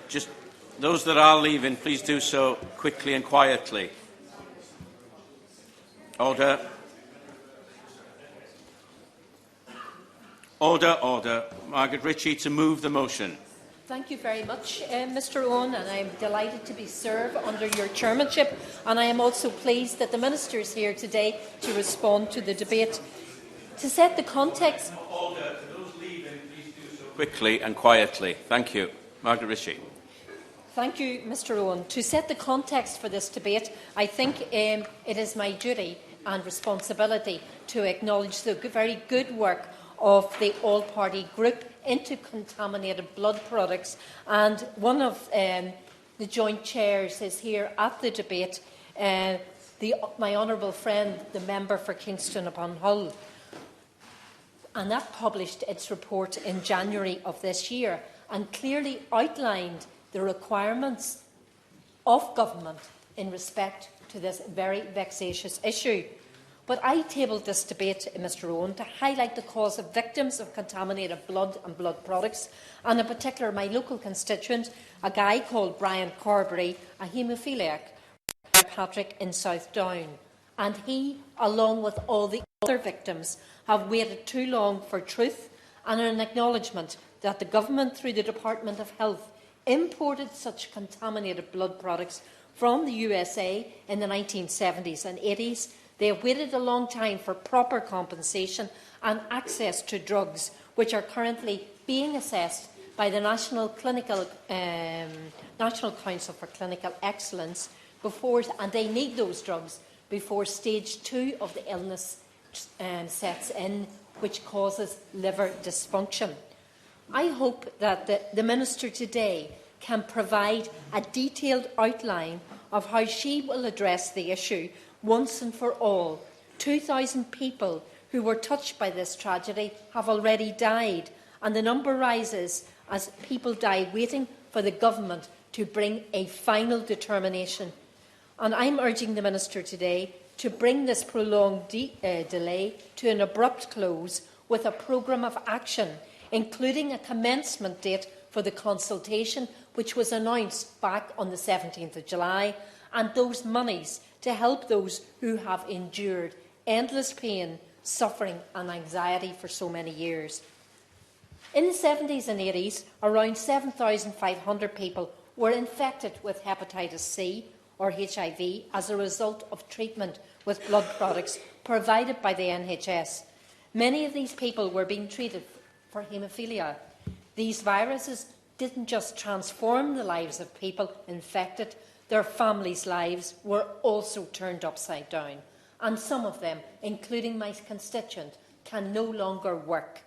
Just those that are leaving, please do so quickly and quietly. Order. Order, order. Margaret Ritchie to move the motion. Thank you very much, Mr Owen, and I am delighted to be served under your chairmanship, and I am also pleased that the Minister is here today to respond to the debate. To set the context... Order. To those leaving, please do so quickly and quietly. Thank you. Margaret Ritchie. Thank you, Mr Owen. To set the context for this debate, I think it is my duty and responsibility to acknowledge the very good work of the all-party group into contaminated blood products, and one of the joint chairs is here at the debate, my honourable friend, the member for Kingston upon Hull, and that published its report in January of this year and clearly outlined the requirements of government in respect to this very vexatious issue. But I tabled this debate, Mr Owen, to highlight the cause of victims of contaminated blood and blood products, and in particular my local constituent, a guy called Brian Carberry, a haemophiliac, Patrick in South Down. And he, along with all the other victims, have waited too long for truth and an acknowledgement that the government, through the Department of Health, imported such contaminated blood products from the USA in the 1970s and 80s. They have waited a long time for proper compensation and access to drugs, which are currently being assessed by the National Council for Clinical Excellence, and they need those drugs before stage 2 of the illness sets in, which causes liver dysfunction. I hope that the Minister today can provide a detailed outline of how she will address the issue once and for all. 2,000 people who were touched by this tragedy have already died, and the number rises as people die waiting for the government to bring a final determination. And I'm urging the Minister today to bring this prolonged delay to an abrupt close with a programme of action, including a commencement date for the consultation, which was announced back on the 17th of July, and those monies to help those who have endured endless pain, suffering and anxiety for so many years. In the 70s and 80s, around 7,500 people were infected with hepatitis C or HIV as a result of treatment with blood products provided by the NHS. Many of these people were being treated for haemophilia. These viruses didn't just transform the lives of people infected, their families' lives were also turned upside down, and some of them, including my constituent, can no longer work.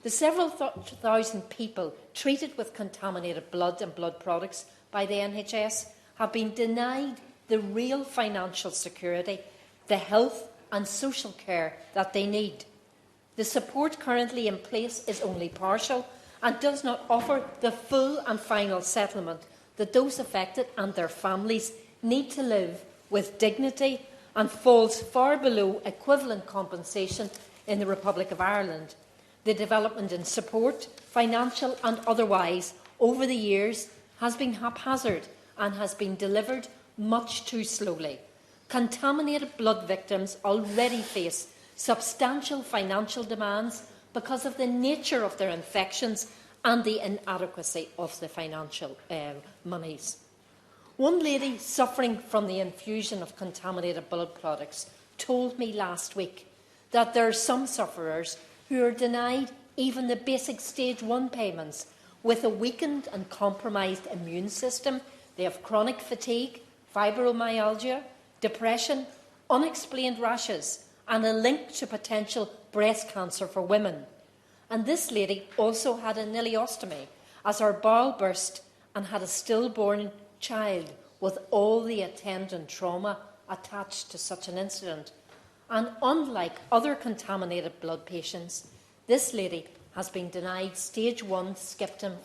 The several thousand people treated with contaminated blood and blood products by the NHS have been denied the real financial security, the health and social care that they need. The support currently in place is only partial and does not offer the full and final settlement that those affected and their families need to live with dignity, and falls far below equivalent compensation in the Republic of Ireland. The development in support, financial and otherwise, over the years has been haphazard and has been delivered much too slowly. Contaminated blood victims already face substantial financial demands because of the nature of their infections and the inadequacy of the financial monies. One lady suffering from the infusion of contaminated blood products told me last week that there are some sufferers who are denied even the basic stage 1 payments. With a weakened and compromised immune system, they have chronic fatigue, fibromyalgia, depression, unexplained rashes, and a link to potential breast cancer for women. And this lady also had an ileostomy as her bowel burst and had a stillborn child with all the attendant trauma attached to such an incident. And unlike other contaminated blood patients, this lady has been denied stage 1 Skipton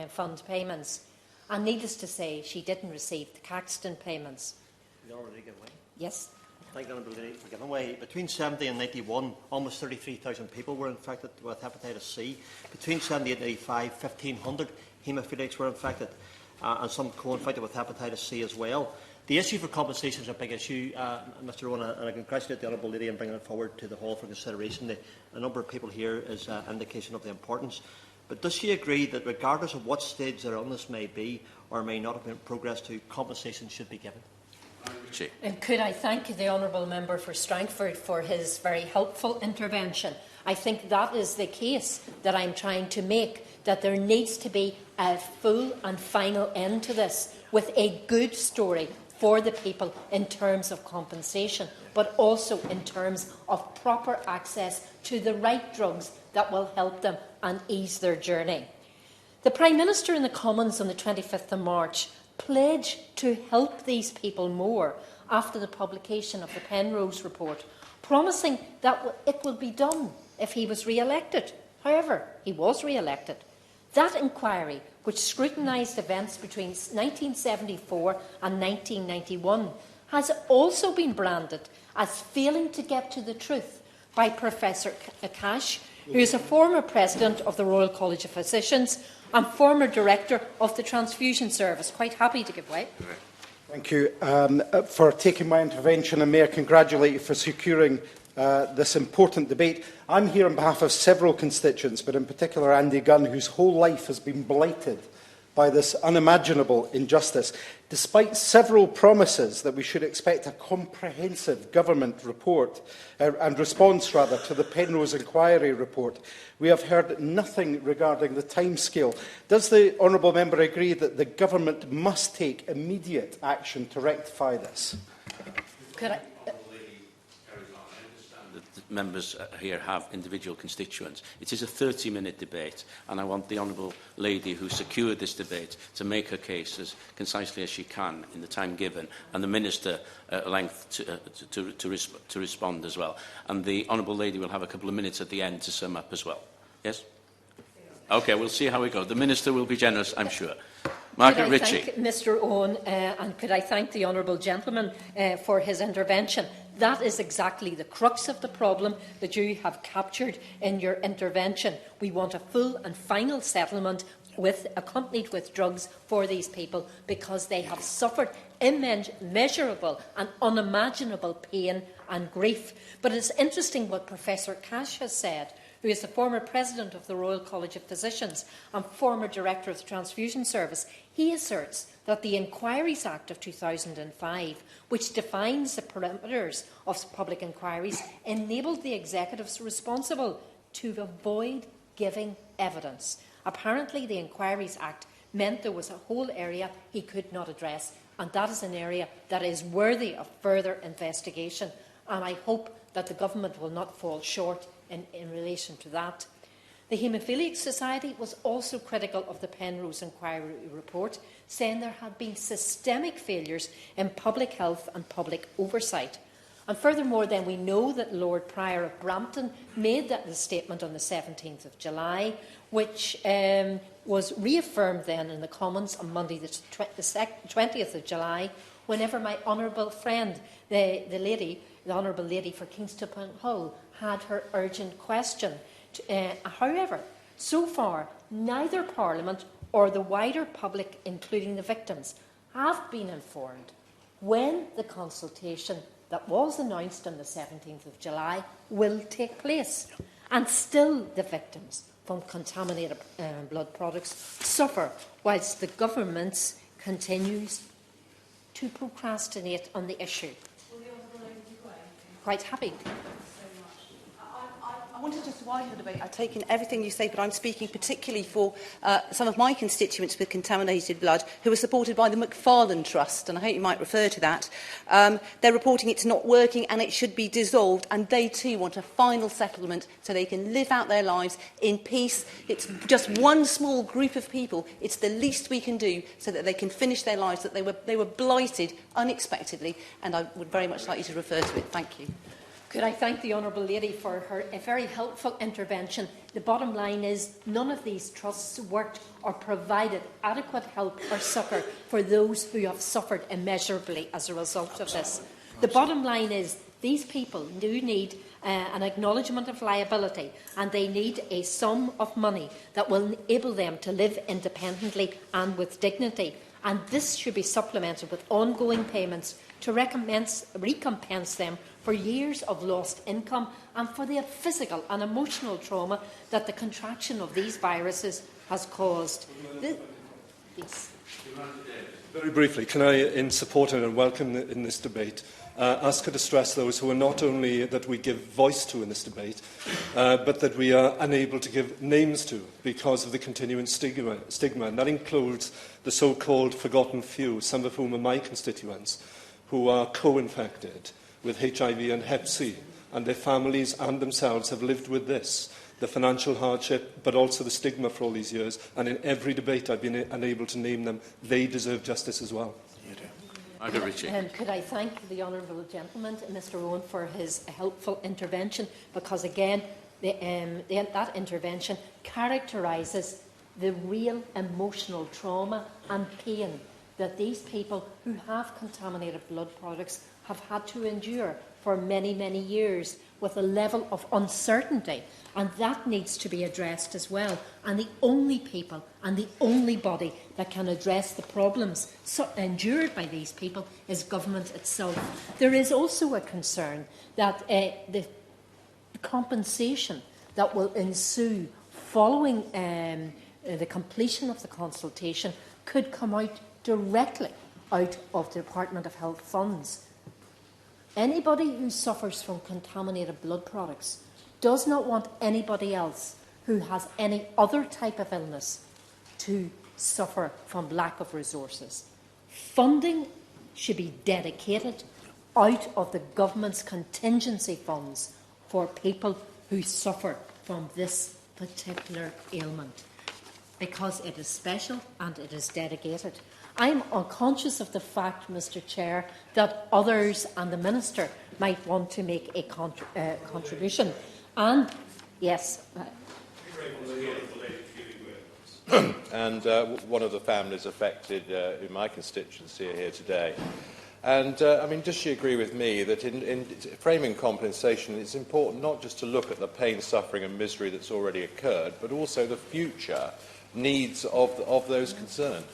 fund payments. And needless to say, she didn't receive the Caxton payments. You already give way? Yes. Thank you, for giving way. Between 70 and 91, almost 33,000 people were infected with hepatitis C. Between 78 and 85, 1,500 haemophiliacs were infected. and some co-infected with hepatitis C as well. The issue for compensation is a big issue, Mr Owen, and I congratulate the Honourable Lady in bringing it forward to the Hall for consideration. A number of people here is an indication of the importance. But does she agree that regardless of what stage their illness may be or may not have been progressed to, compensation should be given? And could I thank the Honourable Member for Strangford for his very helpful intervention. I think that is the case that I'm trying to make, that there needs to be a full and final end to this with a good story for the people in terms of compensation, but also in terms of proper access to the right drugs that will help them and ease their journey. The Prime Minister in the Commons on the 25th of March pledged to help these people more after the publication of the Penrose report, promising that it would be done if he was re-elected. However, he was re-elected. That inquiry, which scrutinised events between 1974 and 1991, has also been branded as failing to get to the truth by Professor Cash, who is a former president of the Royal College of Physicians and former director of the Transfusion Service. Quite happy to give way. Thank you for taking my intervention, and may I congratulate you for securing this important debate. I'm here on behalf of several constituents, but in particular Andy Gunn, whose whole life has been blighted by this unimaginable injustice. Despite several promises that we should expect a comprehensive government report and response, rather, to the Penrose inquiry report, we have heard nothing regarding the timescale. Does the honourable member agree that the government must take immediate action to rectify this? Could I? Members here have individual constituents. It is a 30-minute debate, and I want the Honourable Lady who secured this debate to make her case as concisely as she can in the time given, and the Minister at length to respond as well. And the Honourable Lady will have a couple of minutes at the end to sum up as well. Yes? OK, we'll see how we go. The Minister will be generous, I'm sure. Margaret Ritchie. Could I thank Mr Owen and could I thank the honourable gentleman for his intervention? That is exactly the crux of the problem that you have captured in your intervention. We want a full and final settlement accompanied with drugs for these people because they have suffered immeasurable and unimaginable pain and grief. But it's interesting what Professor Cash has said, who is the former president of the Royal College of Physicians and former director of the Transfusion Service. He asserts that the Inquiries Act of 2005, which defines the parameters of public inquiries, enabled the executives responsible to avoid giving evidence. Apparently, the Inquiries Act meant there was a whole area he could not address, and that is an area that is worthy of further investigation. And I hope that the government will not fall short in relation to that. The Haemophiliac Society was also critical of the Penrose Inquiry report, saying there had been systemic failures in public health and public oversight. And furthermore, then, we know that Lord Pryor of Brampton made that statement on the 17th of July, which was reaffirmed then in the Commons on Monday, the 20th of July, whenever my honourable friend, the Honourable Lady for Kingston upon Hull, had her urgent question. However, so far, neither Parliament or the wider public, including the victims, have been informed when the consultation that was announced on the 17th of July will take place. And still the victims from contaminated blood products suffer whilst the government continues to procrastinate on the issue. Quite happy. I wanted just to widen the debate. I've taken everything you say, but I'm speaking particularly for some of my constituents with contaminated blood who are supported by the Macfarlane Trust, and I hope you might refer to that. They're reporting it's not working and it should be dissolved, and they too want a final settlement so they can live out their lives in peace. It's just one small group of people. It's the least we can do so that they can finish their lives, that they were blighted unexpectedly, and I would very much like you to refer to it. Thank you. Could I thank the Honourable Lady for her very helpful intervention. The bottom line is none of these trusts worked or provided adequate help or succour for those who have suffered immeasurably as a result of this. The bottom line is these people do need an acknowledgement of liability, and they need a sum of money that will enable them to live independently and with dignity. and this should be supplemented with ongoing payments to recompense them for years of lost income and for the physical and emotional trauma that the contraction of these viruses has caused. Very briefly, can I, in support and welcome in this debate, ask her to stress those who are not only that we give voice to in this debate, but that we are unable to give names to because of the continuing stigma. And that includes the so-called forgotten few, some of whom are my constituents, who are co-infected with HIV and Hep C, and their families and themselves have lived with this, the financial hardship, but also the stigma for all these years. And in every debate I've been unable to name them. They deserve justice as well. Margaret Ritchie. Could I thank the honourable gentleman, Mr Owen, for his helpful intervention, because again, that intervention characterises the real emotional trauma and pain that these people who have contaminated blood products have had to endure for many, many years, with a level of uncertainty, and that needs to be addressed as well. And the only people and the only body that can address the problems endured by these people is government itself. There is also a concern that the compensation that will ensue following the completion of the consultation could come out directly out of the Department of Health funds. Anybody who suffers from contaminated blood products does not want anybody else who has any other type of illness to suffer from lack of resources. Funding should be dedicated out of the government's contingency funds for people who suffer from this particular ailment, because it is special and it is dedicated. I'm unconscious of the fact, Mr Chair, that others and the Minister might want to make a contribution. And, yes. And one of the families affected in my constituency are here today. And, I mean, does she agree with me that in framing compensation, it's important not just to look at the pain, suffering and misery that's already occurred, but also the future needs of those concerned?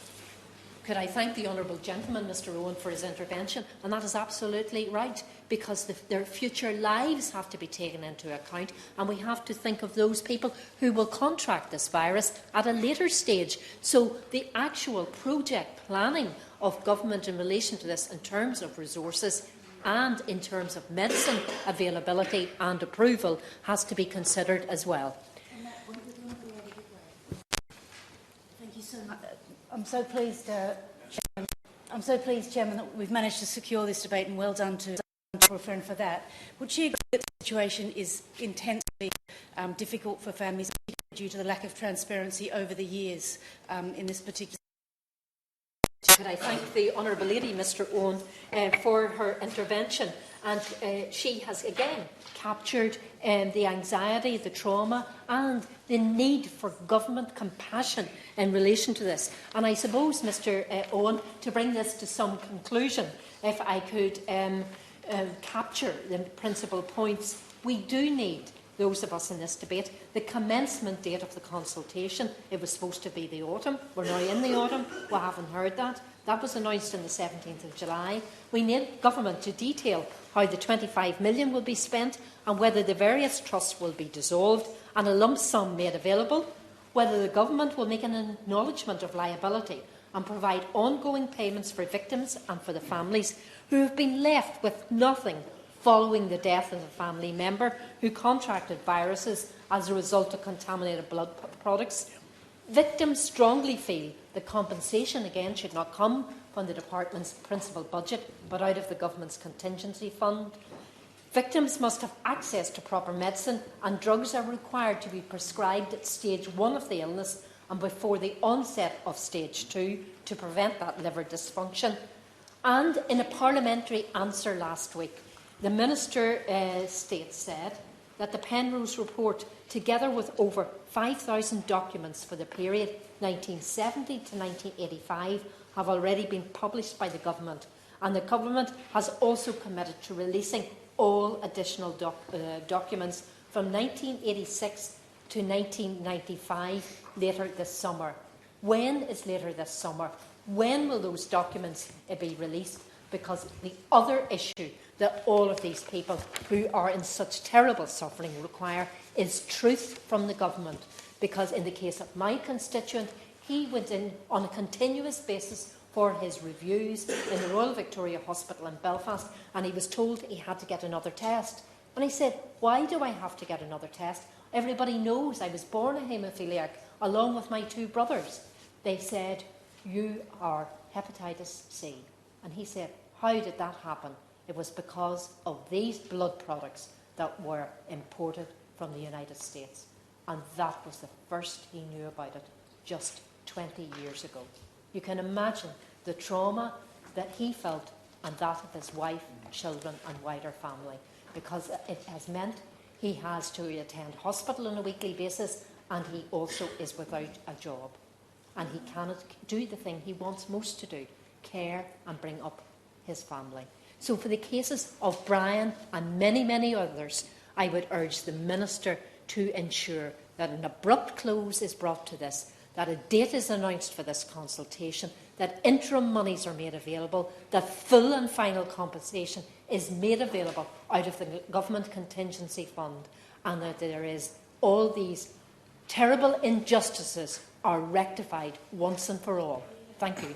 Could I thank the honourable gentleman, Mr Owen, for his intervention? And that is absolutely right, because their future lives have to be taken into account, and we have to think of those people who will contract this virus at a later stage. So the actual project planning of government in relation to this in terms of resources and in terms of medicine availability and approval has to be considered as well. Thank you so much. I'm so pleased, Chairman, that we've managed to secure this debate, and well done to our friend for that. Would she agree that the situation is intensely difficult for families due to the lack of transparency over the years in this particular? Could I thank the Honourable Lady, Mr Owen, for her intervention. And she has again captured the anxiety, the trauma and the need for government compassion in relation to this. And I suppose, Mr Owen, to bring this to some conclusion, if I could capture the principal points, we do need, those of us in this debate, the commencement date of the consultation. It was supposed to be the autumn. We're now in the autumn. We haven't heard that. That was announced on the 17th of July. We need government to detail how the 25 million will be spent and whether the various trusts will be dissolved and a lump sum made available, whether the government will make an acknowledgement of liability and provide ongoing payments for victims and for the families who have been left with nothing following the death of a family member who contracted viruses as a result of contaminated blood products. Victims strongly feel the compensation again should not come from the Department's principal budget but out of the Government's contingency fund. Victims must have access to proper medicine, and drugs are required to be prescribed at stage 1 of the illness and before the onset of stage 2 to prevent that liver dysfunction. And in a parliamentary answer last week, the Minister said that the Penrose report, together with over 5,000 documents for the period 1970 to 1985, have already been published by the Government, and the Government has also committed to releasing all additional documents from 1986 to 1995 later this summer. When is later this summer? When will those documents be released? Because the other issue that all of these people who are in such terrible suffering require is truth from the government. Because in the case of my constituent, he went in on a continuous basis for his reviews in the Royal Victoria Hospital in Belfast, and he was told he had to get another test. And he said, why do I have to get another test? Everybody knows I was born a haemophiliac, along with my 2 brothers. They said, you are hepatitis C. And he said, how did that happen? It was because of these blood products that were imported from the United States. And that was the first he knew about it, just 20 years ago. You can imagine the trauma that he felt and that of his wife, children and wider family, because it has meant he has to attend hospital on a weekly basis, and he also is without a job. And he cannot do the thing he wants most to do, care and bring up his family. So for the cases of Brian and many, many others, I would urge the Minister to ensure that an abrupt close is brought to this, that a date is announced for this consultation, that interim monies are made available, that full and final compensation is made available out of the Government Contingency Fund, and that there is all these terrible injustices are rectified once and for all. Thank you.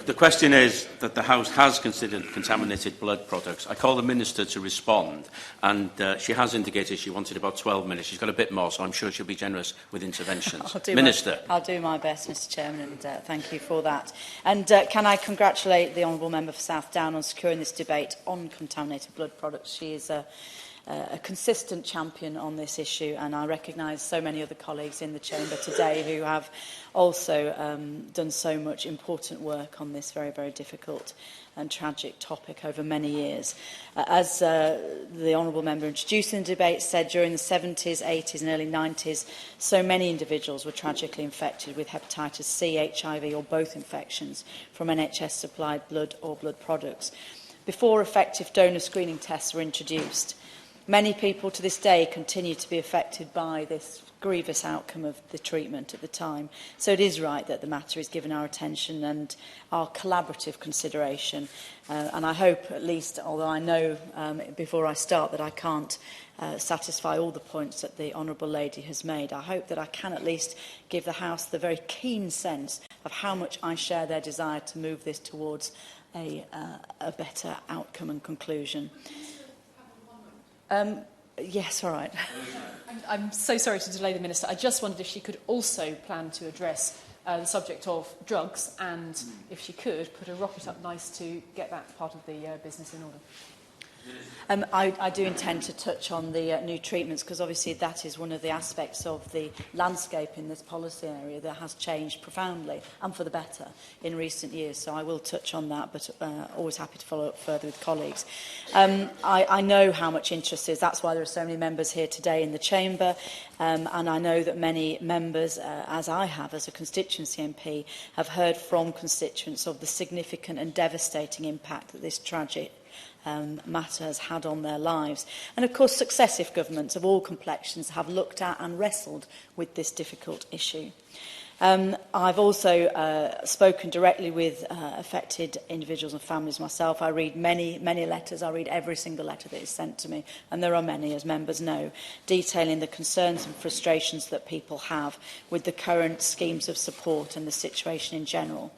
The question is that the House has considered contaminated blood products. I call the Minister to respond, and she has indicated she wanted about 12 minutes. She's got a bit more, so I'm sure she'll be generous with interventions. Minister. I'll do my best, Mr Chairman, and thank you for that. And can I congratulate the Honourable Member for South Down on securing this debate on contaminated blood products. She is a consistent champion on this issue, and I recognise so many other colleagues in the chamber today who have also done so much important work on this very, very difficult and tragic topic over many years. As the Honourable Member introducing the debate said, during the 70s, 80s and early 90s, so many individuals were tragically infected with hepatitis C, HIV or both infections from NHS-supplied blood or blood products. Before effective donor screening tests were introduced, many people to this day continue to be affected by this grievous outcome of the treatment at the time. So it is right that the matter is given our attention and our collaborative consideration. And I hope, at least, although I know before I start that I can't satisfy all the points that the Honourable Lady has made, I hope that I can at least give the House the very keen sense of how much I share their desire to move this towards a better outcome and conclusion. Yes, all right. I'm so sorry to delay the Minister. I just wondered if she could also plan to address the subject of drugs, and if she could, put a rocket up nice to get that part of the business in order. I do intend to touch on the new treatments, because obviously that is one of the aspects of the landscape in this policy area that has changed profoundly and for the better in recent years. So I will touch on that, but always happy to follow up further with colleagues. I know how much interest is. That's why there are so many members here today in the chamber, and I know that many members, as I have as a constituency MP, have heard from constituents of the significant and devastating impact that this tragic matter has had on their lives. And of course, successive governments of all complexions have looked at and wrestled with this difficult issue. I've also spoken directly with affected individuals and families myself. I read many letters. I read every single letter that is sent to me, and there are many, as members know, detailing the concerns and frustrations that people have with the current schemes of support and the situation in general.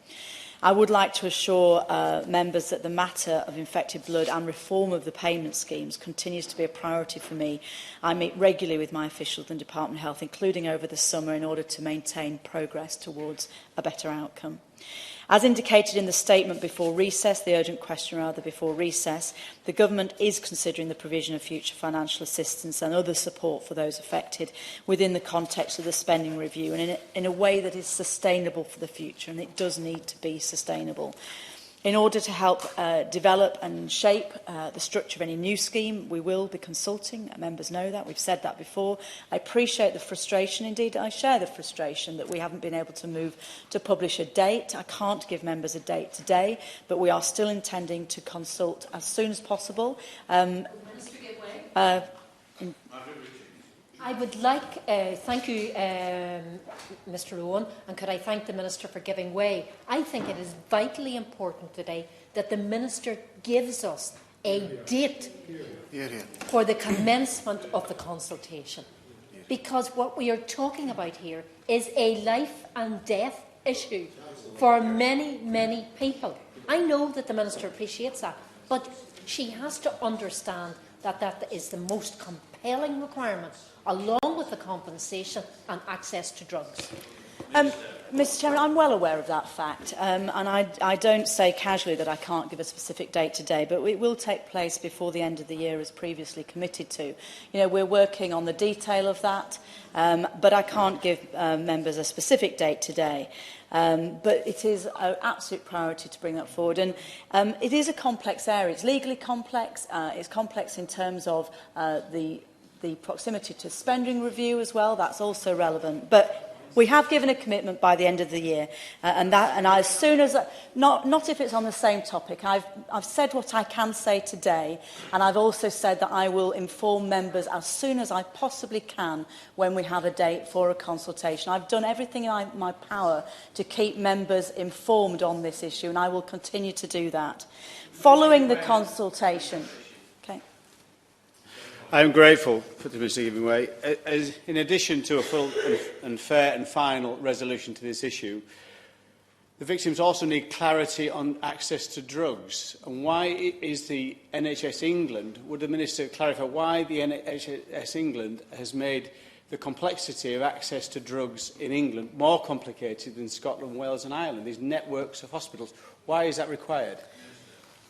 I would like to assure members that the matter of infected blood and reform of the payment schemes continues to be a priority for me. I meet regularly with my officials in Department of Health, including over the summer, in order to maintain progress towards a better outcome. As indicated in the statement before recess, the urgent question rather before recess, the Government is considering the provision of future financial assistance and other support for those affected within the context of the spending review, and in a way that is sustainable for the future, and it does need to be sustainable. In order to help develop and shape the structure of any new scheme, we will be consulting. Members know that. We've said that before. I appreciate the frustration. Indeed, I share the frustration that we haven't been able to move to publish a date. I can't give members a date today, but we are still intending to consult as soon as possible. I would like, thank you, Mr Owen, and could I thank the Minister for giving way. I think it is vitally important today that the Minister gives us a date for the commencement of the consultation. Because what we are talking about here is a life and death issue for many, many people. I know that the Minister appreciates that, but she has to understand that that is the most compelling requirement, along with the compensation and access to drugs. Mr Chairman, I'm well aware of that fact, and I don't say casually that I can't give a specific date today, but it will take place before the end of the year as previously committed to. You know, we're working on the detail of that, but I can't give members a specific date today. But it is an absolute priority to bring that forward. And it is a complex area. It's legally complex. It's complex in terms of the proximity to spending review as well. That's also relevant. But we have given a commitment by the end of the year, and as soon as not if it's on the same topic. I've said what I can say today, and I've also said that I will inform members as soon as I possibly can when we have a date for a consultation. I've done everything in my power to keep members informed on this issue, and I will continue to do that. Following the consultation. I am grateful for the Minister giving way. In addition to a full and fair and final resolution to this issue, the victims also need clarity on access to drugs. And why is the NHS England, would the Minister clarify why the NHS England has made the complexity of access to drugs in England more complicated than Scotland, Wales and Ireland, these networks of hospitals? Why is that required?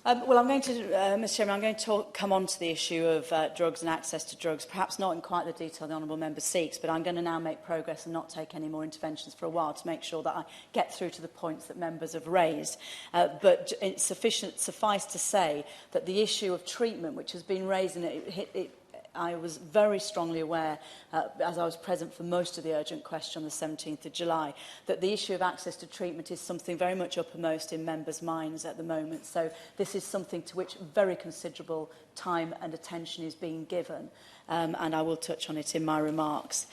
Well, I'm going to, Mr Chairman, I'm going to come on to the issue of drugs and access to drugs, perhaps not in quite the detail the Honourable Member seeks, but I'm going to now make progress and not take any more interventions for a while to make sure that I get through to the points that members have raised. But it's suffice to say that the issue of treatment, which has been raised, and I was very strongly aware, as I was present for most of the urgent question on the 17th of July, that the issue of access to treatment is something very much uppermost in members' minds at the moment. So this is something to which very considerable time and attention is being given. And I will touch on it in my remarks.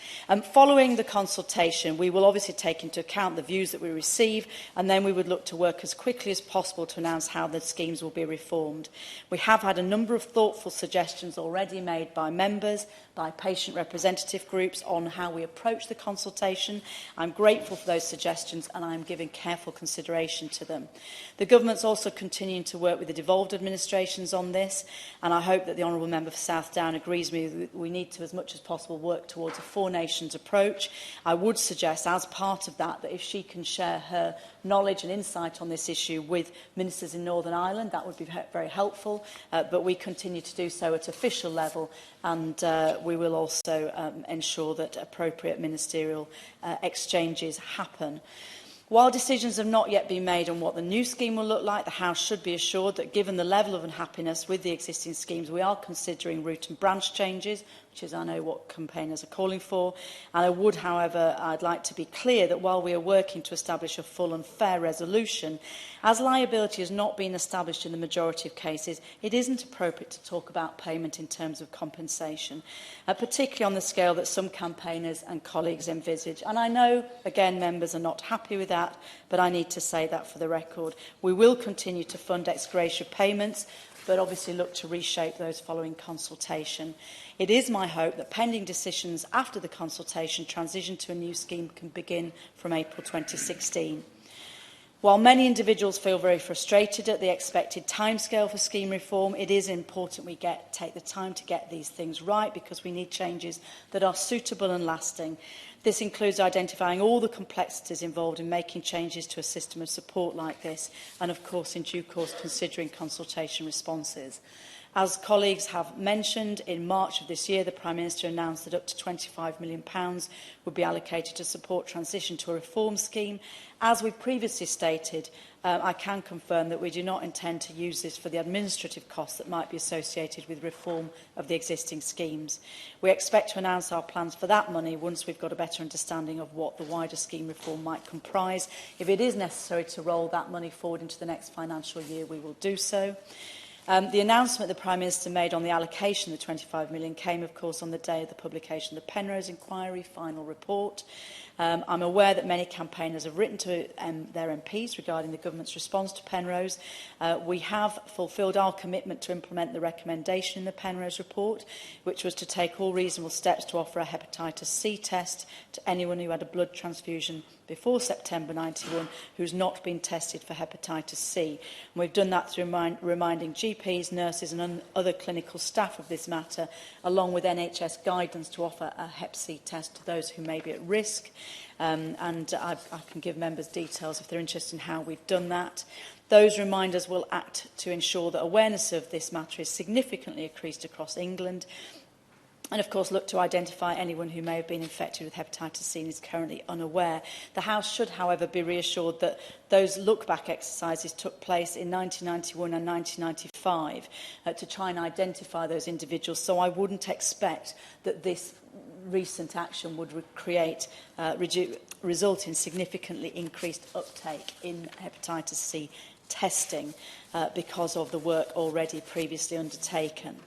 Following the consultation, we will obviously take into account the views that we receive, and then we would look to work as quickly as possible to announce how the schemes will be reformed. We have had a number of thoughtful suggestions already made by members, by patient representative groups on how we approach the consultation. I'm grateful for those suggestions and I'm giving careful consideration to them. The Government's also continuing to work with the devolved administrations on this, and I hope that the Honourable Member for South Down agrees with me that we need to, as much as possible, work towards a four-nations approach. I would suggest, as part of that, that if she can share her knowledge and insight on this issue with ministers in Northern Ireland, that would be very helpful, but we continue to do so at official level, and we will also ensure that appropriate ministerial exchanges happen. While decisions have not yet been made on what the new scheme will look like, the House should be assured that given the level of unhappiness with the existing schemes, we are considering route and branch changes, which is, I know, what campaigners are calling for. And I would, however, I'd like to be clear that while we are working to establish a full and fair resolution, as liability has not been established in the majority of cases, it isn't appropriate to talk about payment in terms of compensation, particularly on the scale that some campaigners and colleagues envisage. And I know, again, members are not happy with that, but I need to say that for the record. We will continue to fund ex gratia payments, but obviously look to reshape those following consultation. It is my hope that pending decisions after the consultation, transition to a new scheme can begin from April 2016. While many individuals feel very frustrated at the expected timescale for scheme reform, it is important we take the time to get these things right, because we need changes that are suitable and lasting. This includes identifying all the complexities involved in making changes to a system of support like this, and of course, in due course, considering consultation responses. As colleagues have mentioned, in March of this year, the Prime Minister announced that up to £25 million would be allocated to support transition to a reform scheme. As we previously stated, I can confirm that we do not intend to use this for the administrative costs that might be associated with reform of the existing schemes. We expect to announce our plans for that money once we've got a better understanding of what the wider scheme reform might comprise. If it is necessary to roll that money forward into the next financial year, we will do so. The announcement the Prime Minister made on the allocation of the £25 million came, of course, on the day of the publication of the Penrose Inquiry final report. I'm aware that many campaigners have written to their MPs regarding the Government's response to Penrose. We have fulfilled our commitment to implement the recommendation in the Penrose report, which was to take all reasonable steps to offer a hepatitis C test to anyone who had a blood transfusion before September 91 who's not been tested for hepatitis C. And we've done that through reminding GPs, nurses and other clinical staff of this matter, along with NHS guidance to offer a hep C test to those who may be at risk. And I can give members details if they're interested in how we've done that. Those reminders will act to ensure that awareness of this matter is significantly increased across England, and of course look to identify anyone who may have been infected with hepatitis C and is currently unaware. The House should, however, be reassured that those look-back exercises took place in 1991 and 1995 to try and identify those individuals, so I wouldn't expect that this recent action would result in significantly increased uptake in hepatitis C testing because of the work already previously undertaken.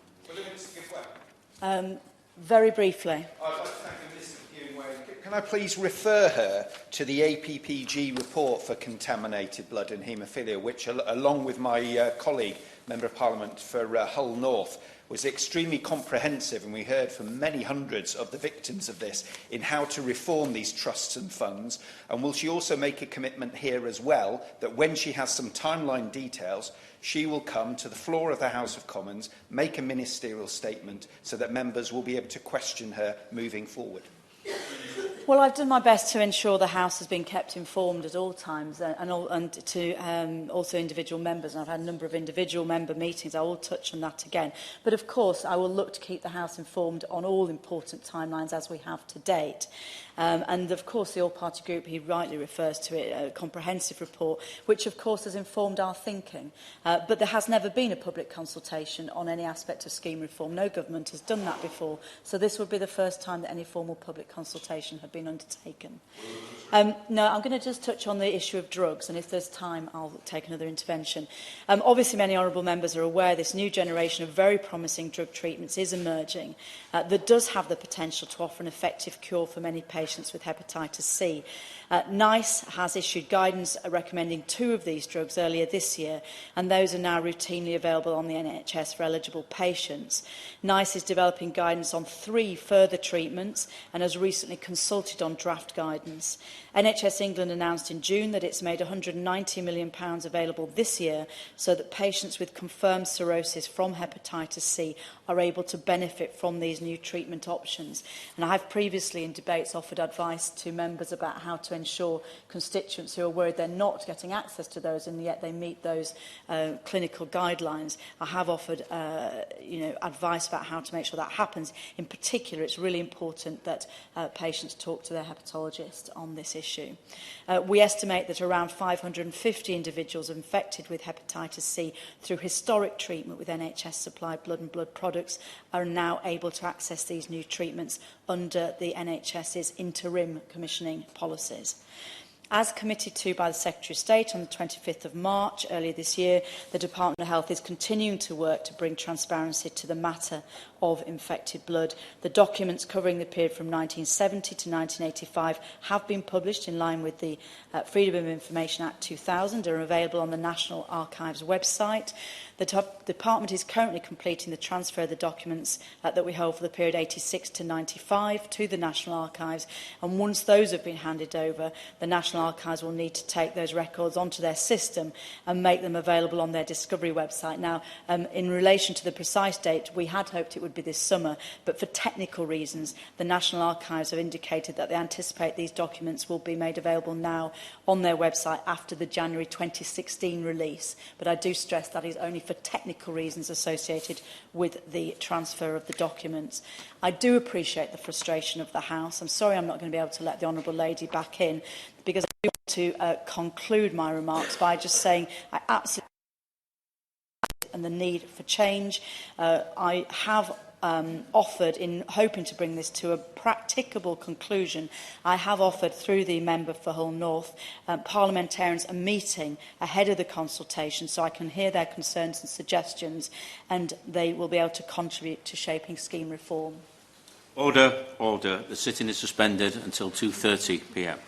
Very briefly. I'd like to thank the Minister for giving way. Can I please refer her to the APPG report for contaminated blood and haemophilia, which, along with my colleague, Member of Parliament for Hull North, was extremely comprehensive, and we heard from many hundreds of the victims of this in how to reform these trusts and funds. And will she also make a commitment here as well that when she has some timeline details, she will come to the floor of the House of Commons, make a ministerial statement so that members will be able to question her moving forward? Well, I've done my best to ensure the House has been kept informed at all times, and to also individual members. And I've had a number of individual member meetings. I will touch on that again. But of course, I will look to keep the House informed on all important timelines as we have to date. And of course, the all-party group, he rightly refers to it, a comprehensive report, which of course has informed our thinking. But there has never been a public consultation on any aspect of scheme reform. No government has done that before. So this would be the first time that any formal public consultation had been undertaken. No, I'm going to just touch on the issue of drugs, and if there's time, I'll take another intervention. Obviously, many honourable members are aware this new generation of very promising drug treatments is emerging that does have the potential to offer an effective cure for many patients with hepatitis C. NICE has issued guidance recommending 2 of these drugs earlier this year, and those are now routinely available on the NHS for eligible patients. NICE is developing guidance on 3 further treatments and has recently consulted on draft guidance. NHS England announced in June that it's made £190 million available this year so that patients with confirmed cirrhosis from hepatitis C are able to benefit from these new treatment options. And I have previously in debates offered advice to members about how to ensure constituents who are worried they're not getting access to those and yet they meet those clinical guidelines. I have offered advice about how to make sure that happens. In particular, it's really important that patients talk to their hepatologist on this issue. We estimate that around 550 individuals infected with hepatitis C through historic treatment with NHS-supplied blood and blood products are now able to access these new treatments under the NHS's interim commissioning policies. As committed to by the Secretary of State on the 25th of March earlier this year, the Department of Health is continuing to work to bring transparency to the matter of infected blood. The documents covering the period from 1970 to 1985 have been published in line with the Freedom of Information Act 2000 and are available on the National Archives website. The Department is currently completing the transfer of the documents that we hold for the period 86 to 95 to the National Archives, and once those have been handed over, the National Archives will need to take those records onto their system and make them available on their Discovery website. Now, in relation to the precise date, we had hoped it would be this summer, but for technical reasons, the National Archives have indicated that they anticipate these documents will be made available now on their website after the January 2016 release. But I do stress that is only for technical reasons associated with the transfer of the documents. I do appreciate the frustration of the House. I'm sorry I'm not going to be able to let the Honourable Lady back in, because I do want to conclude my remarks by just saying I absolutely and the need for change. I have offered, in hoping to bring this to a practicable conclusion, I have offered through the member for Hull North parliamentarians a meeting ahead of the consultation so I can hear their concerns and suggestions, and they will be able to contribute to shaping scheme reform. Order, order. The sitting is suspended until 2:30 p.m.